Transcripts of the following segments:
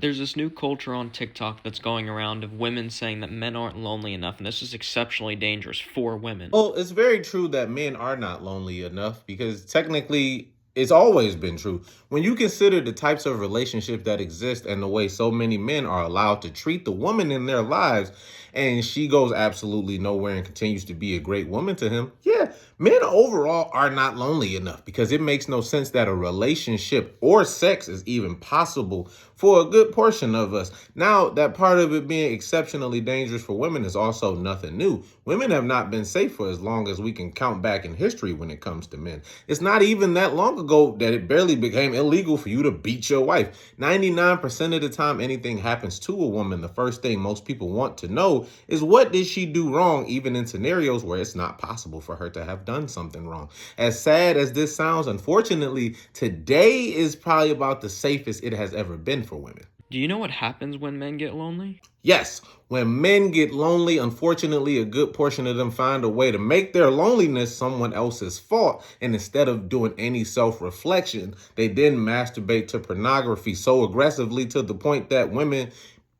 There's this new culture on TikTok that's going around of women saying that men aren't lonely enough, and this is exceptionally dangerous for women. Well, it's very true that men are not lonely enough because technically it's always been true. When you consider the types of relationships that exist and the way so many men are allowed to treat the woman in their lives, and she goes absolutely nowhere and continues to be a great woman to him, yeah, men overall are not lonely enough because it makes no sense that a relationship or sex is even possible for a good portion of us. Now, that part of it being exceptionally dangerous for women is also nothing new. Women have not been safe for as long as we can count back in history when it comes to men. It's not even that long ago that it barely became illegal for you to beat your wife. 99% of the time anything happens to a woman, the first thing most people want to know is what did she do wrong, even in scenarios where it's not possible for her to have done something wrong. As sad as this sounds, unfortunately, today is probably about the safest it has ever been for women. Do you know what happens when men get lonely? Yes, when men get lonely, unfortunately, a good portion of them find a way to make their loneliness someone else's fault. And instead of doing any self reflection, they then masturbate to pornography so aggressively to the point that women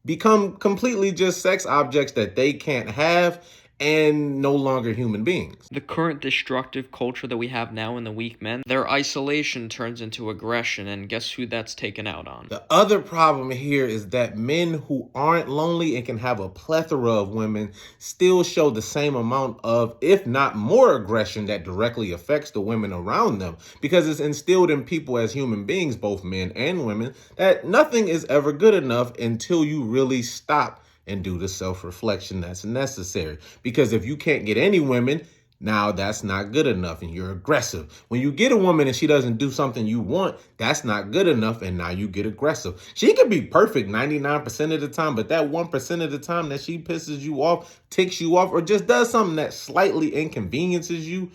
become completely just sex objects that they can't have and no longer human beings. The current destructive culture that we have now in the weak men, their isolation turns into aggression, and guess who that's taken out on? The other problem here is that men who aren't lonely and can have a plethora of women still show the same amount of, if not more, aggression that directly affects the women around them because it's instilled in people as human beings, both men and women, that nothing is ever good enough until you really stop and do the self-reflection that's necessary. Because if you can't get any women, now that's not good enough and you're aggressive. When you get a woman and she doesn't do something you want, that's not good enough and now you get aggressive. She can be perfect 99% of the time, but that 1% of the time that she pisses you off, ticks you off, or just does something that slightly inconveniences you,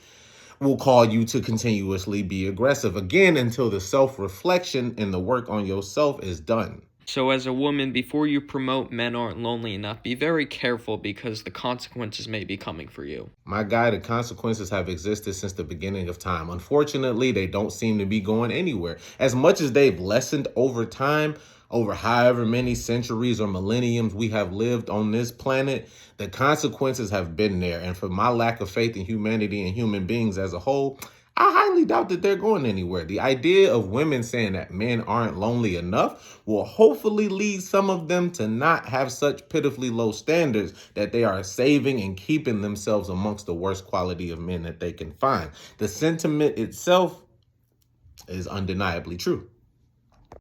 will call you to continuously be aggressive again until the self-reflection and the work on yourself is done. So, as a woman, before you promote men aren't lonely enough, be very careful because the consequences may be coming for you. My guy, the consequences have existed since the beginning of time. Unfortunately, they don't seem to be going anywhere. As much as they've lessened over time, over however many centuries or millenniums we have lived on this planet, the consequences have been there. And for my lack of faith in humanity and human beings as a whole, I highly doubt that they're going anywhere. The idea of women saying that men aren't lonely enough will hopefully lead some of them to not have such pitifully low standards that they are saving and keeping themselves amongst the worst quality of men that they can find. The sentiment itself is undeniably true.